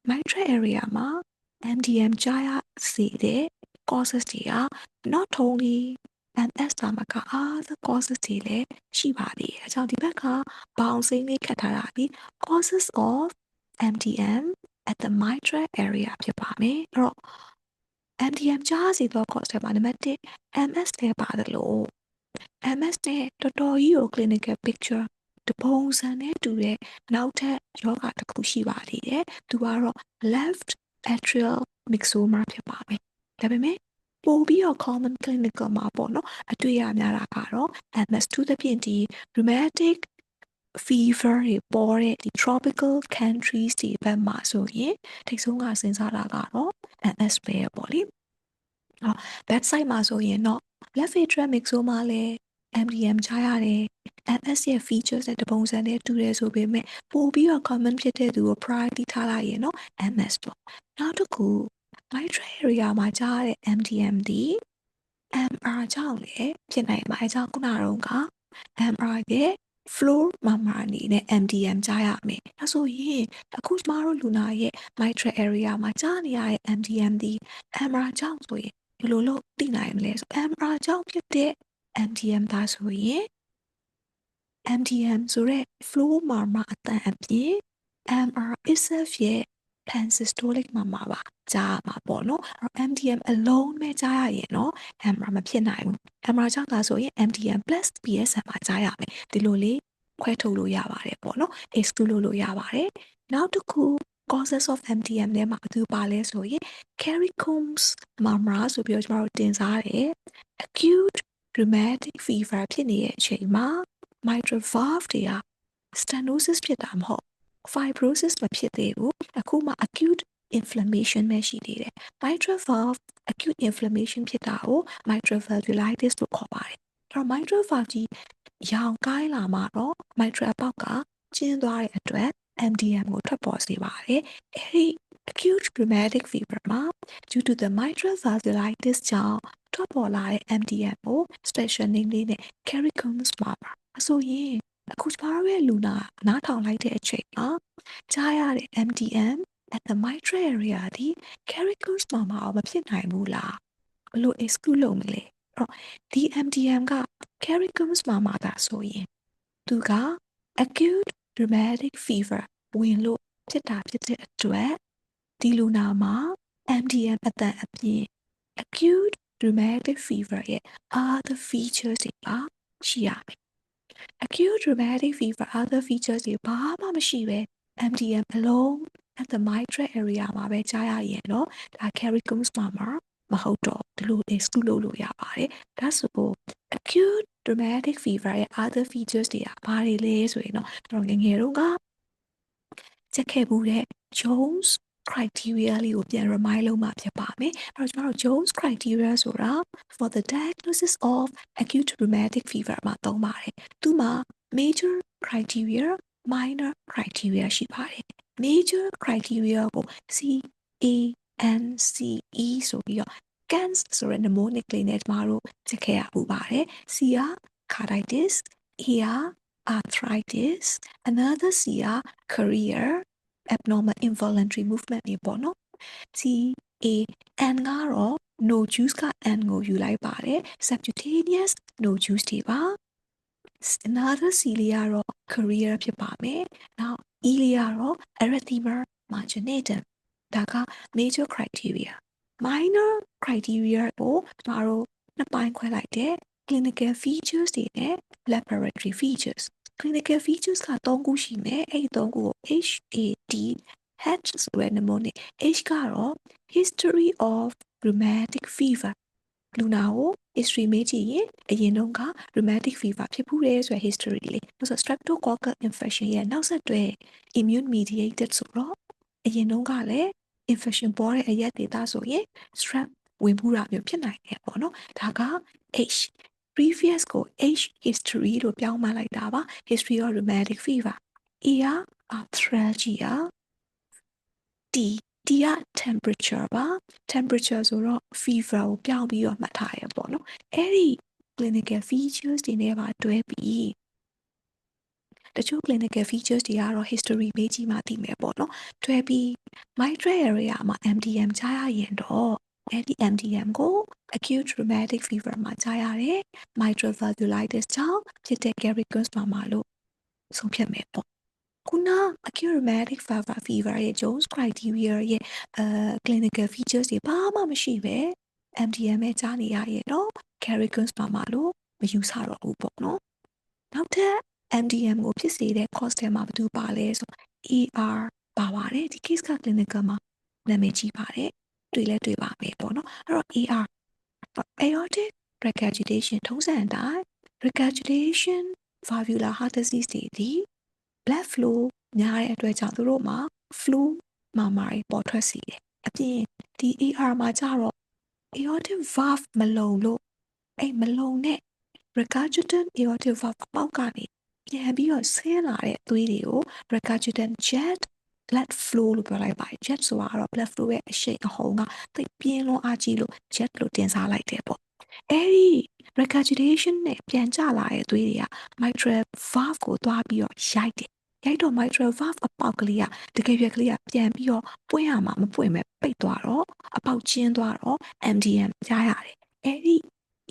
mitral area မှာ MDM ကြားရစေတဲ့ causes တွေက not only MS သာမက other causes တွေလည်းရှိပါသေးတယ်။အဲကြောင့်ဒီဘက်ကဘောင်စိမ်းလေးခတ်ထားတာဒီ causes of MDM at the mitral area ဖြစ်ပါမယ်။အဲ့တော့ MDM ကြားစေသော cause တွေမှာနံပါတ်1 MS ထဲပါတယ်လို့ MS နဲ့တော်တော်ကြီးကို clinical picture တပုံစံနဲ့တူတဲ့နောက်ထပ်ယောဂတစ်ခုရှိပါသေးတယ်။သူကတော့ left atrial myxoma ဖြစ်ပါမယ်။ဒါပေမဲ့ပိုပြီးတော့ common clinical မှာပေါ့နော်အတွေ့ရများတာကတော့ MS 2သဖြင့်ဒီ rheumatic fever တွေပေါ်တဲ့ဒီ tropical countries တွေဘက်မှာဆိုရင်ထိတ်ဆုံးကစဉ်းစားတာကတော့ MS ပဲပေါ့လေ။ bedside မှာဆိုရင်တော့ left atrial myxoma လည်း MDM ကြားရတယ်။ MS ရဲ့ features နဲ့တပုံစံနဲ့တူတယ်ဆိုပေမဲ့ပိုပြီးတော့ common ဖြစ်တဲ့သူကို priority ထားလိုက်ရင်တော့ MS ပေါ့။နောက်တစ်ခု mitral area မှာကြားရတဲ့ MDM ဒီ MR ကြောင့်လည်းဖြစ်နိုင်ပါ။အဲကြောင့်ခုနတုန်းက MR ရဲ့ floor murmur အနေနဲ့ MDM ကြားရမယ်။ဒါဆိုရင်အခုကျမတို့လူနာရဲ့ mitral area မှာကြားနေရတဲ့ MDM ဒီ MR ကြောင့်ဆိုရင်ဘယ်လိုလုပ်သိနိုင်မလဲဆို MR ကြောင့်ဖြစ်တဲ့ MDM ဒါဆိုရင် MDM ဆိုတဲ့ flow murmur အတန်အပြင် MR itself ရဲ့ pansystolic murmur ပါကြားရမှာပေါ့နော်အဲ့တော့ MDM အလုံးပဲကြားရရင်တော့ MR မဖြစ်နိုင်ဘူး MR ကြောင့်ဒါဆိုရင် MDM plus PSM ပါကြားရမယ်ဒီလိုလေးခွဲထုတ်လို့ရပါတယ်ပေါ့နော် exclude လို့ရပါတယ်နောက်တစ်ခု causes of MDM ထဲမှာဘာတူပါလဲဆိုရင် Kerry-Coombs murmur ဆိုပြီးတော့ကျမတို့တင်စားတယ် acute rheumatic fever ဖြစ်နေတဲ့အချိန်မှာ mitral valve တွေက stenosis ဖြစ်တာမဟုတ် fibrosis မဖြစ်သေးဘူးအခုမှ acute inflammation ပဲရှိသေးတယ် mitral valve acute inflammation ဖြစ်တာကို mitral valvulitis လို့ခေါ်ပါတယ်အဲ့တော့ mitral valve ကြီးရောင်ကိုင်းလာမှတော့ mitral ပေါက်ကကျဉ်းသွားတဲ့အတွက် MDM ကိုထွက်ပေါ်စေပါတယ်အဲ့ဒီ acute rheumatic fever မှာ due to the mitral valvulitis ကြောင့်ထွက်ပေါ်လာတဲ့ MDM ကို special name လေးနဲ့ Kerry-Coombs murmur အဆိုရင်အခုကျမတို့ရဲ့လူနာနားထောင်လိုက်တဲ့အချိန်မှာကြားရတဲ့ MDM at the mitral area ဒီ Kerry-Coombs murmur မဖြစ်နိုင်ဘူးလားဘယ်လို exclude လုပ်မလဲအဲ့တော့ဒီ MDM က Kerry-Coombs murmur ဒါဆိုရင်သူက acute rheumatic fever ဝင်လို့ဖြစ်တာဖြစ်တဲ့အတွက်ဒီလူနာမှာ MDM အတန်အပြင် acute rheumatic fever ရဲ့ other features တွေပါရှိရမယ် acute rheumatic fever other features တွေဘာမှမရှိပဲ MDM အလုံး at the mitral area မှာပဲကြားရရင်တော့ဒါ Kerry-Coombs murmur မဟုတ်တော့ဒီလို exclude လုပ်လို့ရပါတယ်ဒါဆို acute rheumatic fever ရဲ့ other features တွေကဘာတွေလဲဆိုရင်တော့ကျွန်တော်ငယ်တော့ကချက်ခဲ့မှုတဲ့ Jones criteria လေးကိုပြန် remind လုပ်မှဖြစ်ပါမယ်။အဲ့တော့ကျွန်တော်တို့ Jones criteria ဆိုတာ for the diagnosis of acute rheumatic fever မှာသုံးပါတယ်။သူမှာ major criteria minor criteria ရှိပါတယ်။ major criteria ကို CANCE ဆိုပြီးတော့ CANCE ဆိုတဲ့ mnemonic လေးနဲ့ကျမတို့ချက်ခဲ့ရပူပါတယ်။ C က carditis, A က arthritis, another C က career, abnormal involuntary movement တွေပေါ့နော် C A N ကတော့ no juice က N ကိုယူလိုက်ပါတယ် subcutaneous no juice တွေပါ another C လေးကတော့ career ဖြစ်ပါမယ်နောက် E လေးကတော့ erythema marginatum ဒါက major criteria minor criteria ကိုကျမတို့နှစ်ပိုင်းခွဲလိုက်တယ် clinical features တွေနဲ့ laboratory features clinical features က3ခုရှိမယ်အဲ့ဒီ3ခုကို HAD H ဆိုတဲ့ mnemonic H ကတော့ history of rheumatic fever လူနာကို history မေးကြည့်ရင်အရင်တုန်းက rheumatic fever ဖြစ်ဖူးတယ်ဆိုတဲ့ history လေးဆိုတော့ streptococcal infection ရဲ့နောက်ဆက်တွဲ immune mediated ဆိုတော့အရင်တုန်းကလည်း infection ပေါ်တဲ့အရက်ဒေသဆိုရင် strep ဝင်ဖူးတာမျိုးဖြစ်နိုင်တယ်ပေါ့နော်ဒါက H previous ကို H history လို့ပြောင်းမှလိုက်တာပါ history of rheumatic fever E က arthralgia T က temperature ပါ temperature ဆိုတော့ fever ကိုပြောင်းပြီးတော့မှတ်ထားရပေါ့နော်အဲ့ဒီ clinical features တွေနဲ့ပါတွဲပြီး တချို့ clinical features တွေကတော့ history မေးကြည့်မှသိမယ်ပေါ့နော်တွဲပြီး mitral area မှာ MDM ကြားရရင်တော့အဲ့ဒီ MDM ကို acute rheumatic fever မှာကြားရတယ် mitral valvulitis ကြောင့်ဖြစ်တဲ့ Garrigous mama လို့ဆုံးဖြတ်မယ်ပေါ့ခုန acute rheumatic fever ရဲ့ Jones criteria ရဲ့clinical features တွေဘာမှမရှိပဲ MDM နဲ့ကြားနေရရင်တော့ Garrigous mama လို့မယူဆတော့ဘူးပေါ့နော်နောက်ထပ် MDM ကိုဖြစ်စေတဲ့ cause ထဲမှာဘာတူပါလဲဆို ER ပါပါတယ်ဒီ case က clinical မှာနာမည်ကြီးပါတယ်တွေ့လဲတွေ့ပါမယ်ပေါ့နော်အဲ့တော့ ER aortic regurgitation ထုံးစံအတိုင်း regurgitation valvular heart disease တွေဒီ blood flow များတဲ့အတွက်ကြောင့်သူတို့မှာ flow မာမာတွေပေါ်ထွက်စေတယ်အပြင်ဒီ ER မှာကျတော့ aortic valve မလုံလို့အဲ့မလုံတဲ့ regurgitant aortic valve အပေါက်ကနေပြန်ပြီးတော့ဆင်းလာတဲ့သွေးတွေကို regurgitant jet blood flow လို့ပြောလိုက်ပါတယ် jet ဆိုတာကတော့ blood flow ရဲ့အရှိန်အဟုန်ကသိပ်ပြင်းလွန်းအားကြီးလို့ jet လို့တင်စားလိုက်တယ်ပေါ့အဲ့ဒီ regurgitation နဲ့ပြန်ကျလာတဲ့သွေးတွေက mitral valve ကိုသွားပြီးတော့ရိုက်တယ်ရိုက်တော့ mitral valve အပေါက်ကလေးကတကယ်ပြက်ကလေးကပြန်ပြီးတော့ပွင့်ရမှာမပွင့်မဲ့ပိတ်သွားတော့အပေါက်ကျင်းသွားတော့ MDM ကြားရတယ်အဲ့ဒီ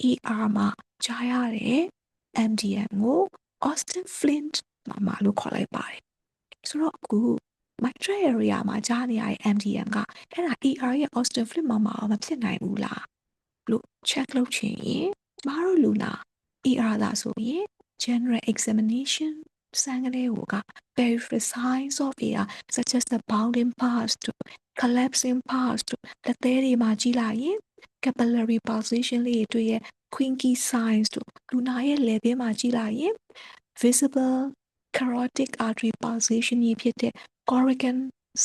ER မှာကြားရတဲ့ MDM ကို Austin Flint မှာလို့ခေါ်လိုက်ပါတယ်ဆိုတော့အခု mitral area မှာကြားနေရတဲ့ MDM ကအဲ့ဒါ ER ရဲ့ Austin Flint မှာမဖြစ်နိုင်ဘူးလားလို့ check လုပ်ချင်ရင်ကျမတို့လူနာ ER သာဆိုရင် general examination စမ်းကလေးကိုက peripheral signs of ER such as the bounding parts to collapsing parts to လက်သေးတွေမှာကြည့်လိုက်ရင် capillary pulsation လေးတွေရဲ့ Quincke signs တို့လူနာရဲ့ level မှာကြည့်လိုက်ရင် visible carotid artery pulsation ကြီးဖြစ်တဲ့ Corrigan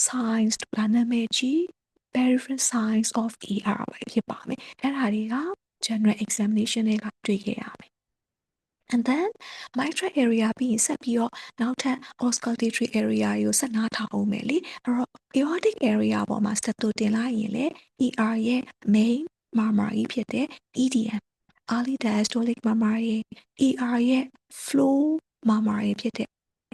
signs တို့ဒါနာမည်ကြီး peripheral signs of ER ပဲဖြစ်ပါမယ်အဲ့ဒါတွေက general examination တွေကတွေ့ခဲ့ရမယ် and then mitral area ပြီးရင်ဆက်ပြီးတော့နောက်ထပ် auscultatory area ကိုဆက်နားထောင်အောင်မယ်လေအဲ့တော့ aortic area ပေါ်မှာ step တင်လိုက်ရင်လေ ER ရဲ့ main murmur ကြီးဖြစ်တဲ့ EDM early diastolic murmur ရဲ့ ER ရဲ့ flow murmur ရဲ့ဖြစ်တဲ့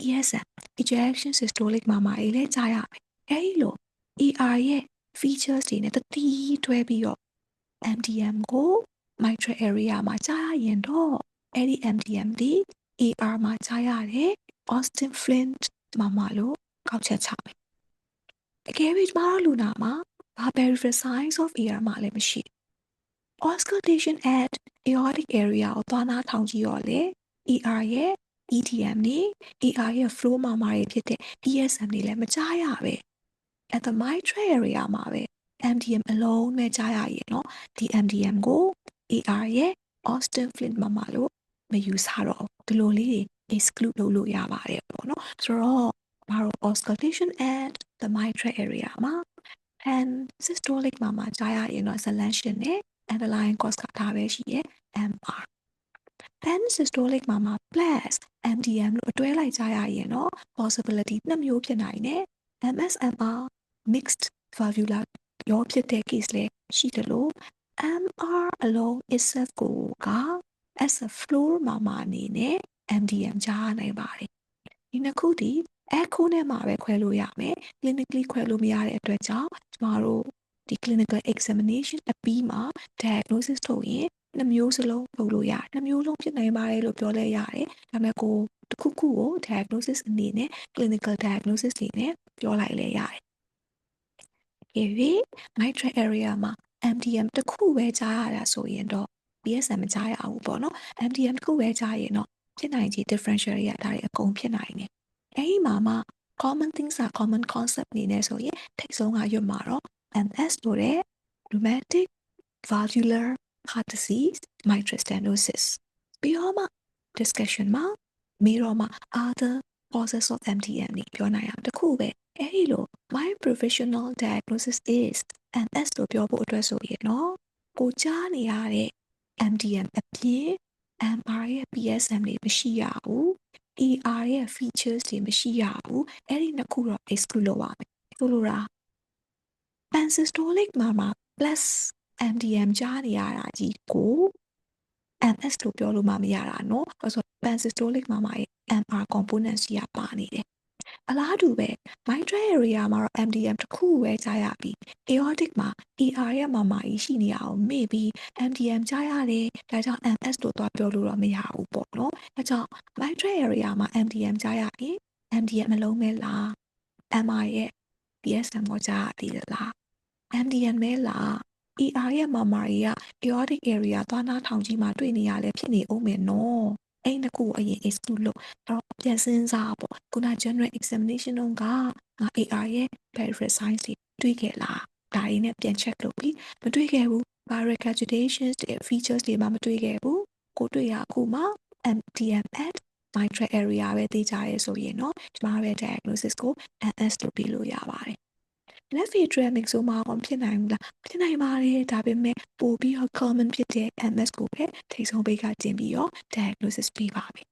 ESM ejection systolic murmur ရဲ့လည်းကြားရမယ်အဲဒီလို ER ရဲ့ features တွေနဲ့တတိတွဲပြီးတော့ MDM ကို mitral area မှာကြားရရင်တော့အဲ့ဒီ MDM ဒီ ER မှာကြားရတဲ့ Austin Flint မှာလို့ကောက်ချက်ချမယ်တကယ်ပြီးကျမတို့လူနာမှာဘာ peripheral signs of ER မှာလည်းမရှိ auscultation at aortic area ကိုသွားနာထောင်ကြည့်ရောလေ ER ရဲ့ EDM နေ ER ရဲ့ flow မှာတွေဖြစ်တဲ့ ESM တွေလည်းမကြားရပဲ at the mitral area မှာပဲ MDM အလုံးပဲကြားရရင်เนาะဒီ MDM ကို ER ရဲ့ Austin Flint မှာလို့မယူဆတော့ဒီလိုလေးတွေ exclude လုပ်လို့ရပါတယ်ပေါ့เนาะဆိုတော့ဘာလို့ auscultation at the mitral area မှာ and systolic မှာကြားရရင်တော့ sedation နဲ့ underlying cause ကဒါပဲရှိရဲ့ MR and systolic မှာ plus MDM လို့အတွဲလိုက်ကြားရရင်တော့ possibility နှစ်မျိုးဖြစ်နိုင်တယ် MSMR mixed valvular ရောဖြစ်တဲ့ case လည်းရှိတယ်လို့ MR အလုံး itself ကိုက as a floor မှာအနေနဲ့ MDM ကြားနိုင်ပါတယ်ဒီနှစ်ခုဒီ echo နဲ့မှာပဲခွဲလို့ရမယ် clinically ခွဲလို့မရတဲ့အတွက်ကြောင့်ကျမတို့ဒီ clinical examination အပြီးမှာ diagnosis ထုတ်ရင်နှစ်မျိုးစလုံးလုပ်လို့ရတယ်နှစ်မျိုးလုံးဖြစ်နိုင်ပါတယ်လို့ပြောလဲရတယ်ဒါပေမဲ့ကိုတစ်ခုခုကို diagnosis အနေနဲ့ clinical diagnosis တွေနဲ့ပြောလိုက်လဲရတယ်mitral area မှာ MDM တစ်ခုပဲကြားရတာဆိုရင်တော့ PSM မကြားရဘူးပေါ့နော် MDM တစ်ခုပဲကြားရင်တော့ဖြစ်နိုင်ခြေ differential တွေကဒါတွေအကုန်ဖြစ်နိုင်တယ်အဲဒီမှာမှ common things are common concept အနေနဲ့ဆိုရင်ထိတ်ဆုံးကရွတ်မှာတော့ MS ဆိုတဲ့ rheumatic valvular heart disease mitral stenosis ပြီးတော့မှ discussion မှာမေးတော့မှ other causes of MDM တွေပြောနိုင်အောင်တစ်ခုပဲအဲဒီလို my professional diagnosis is MS လို့ပြောဖို့အတွက်ဆိုရင်တော့ကိုကြားနေရတဲ့ MDM အပြင် MR ရဲ့ PSM တွေမရှိရဘူး ER ရဲ့ features တွေမရှိရဘူးအဲ့ဒီနှစ်ခုတော့ exclude လုပ်ရမယ်ဆိုလိုတာ pansystolic မှာ plus MDM ကြားနေရတာကြီးကို MS လို့ပြောလို့မှမရတာเนาะဆို Pan-systolic mama ရဲ့ MR components ကြီးကပါနေတယ်အလားတူပဲ mitral area မှာတော့ MDM တစ်ခုပဲကြားရပြီး aortic မှာ ER ရဲ့မာမာကြီးရှိနေအောင်မေ့ပြီး MDM ကြားရတယ်ဒါကြောင့် MS လို့သွားပြောလို့တော့မရဘူးပေါ့နော်အဲကြောင့် mitral area မှာ MDM ကြားရရင် MDM အလုံးပဲလား MR ရဲ့ PSM ကိုကြားရသေးလား MDM ပဲလား ER ရဲ့မာမာကြီးက aortic area သွားနားထောင်ကြီးမှာတွေ့နေရလဲဖြစ်နေအောင်မယ်နော်အဲ့နှစ်ခုကိုအရင် exclude လို့အဲ့တော့ပြန်စဉ်းစားပေါ့ခုန general examination တုန်းကငါ AR ရဲ့ peripheral signs တွေတွေ့ခဲ့လားဒါတွေနဲ့ပြန် check လုပ်ပြီးမတွေ့ခဲ့ဘူး regurgitations တွေ features တွေမှမတွေ့ခဲ့ဘူးကိုတွေ့ရအခုမှ MDM at mitral area ပဲသိကြရဲဆိုရင်เนาะဒီမှာပဲ diagnosis ကို MS လို့ပြီးလို့ရပါတယ် left atrial myxoma ကိုဖြစ်နိုင်ဘူးလားဖြစ်နိုင်ပါတယ်ဒါပေမဲ့ပိုပြီးတော့ common ဖြစ်တဲ့ MS ကိုပဲထိတ်ဆုံးဘေးကကျင်ပြီးတော့ diagnosis ပေးပါမယ်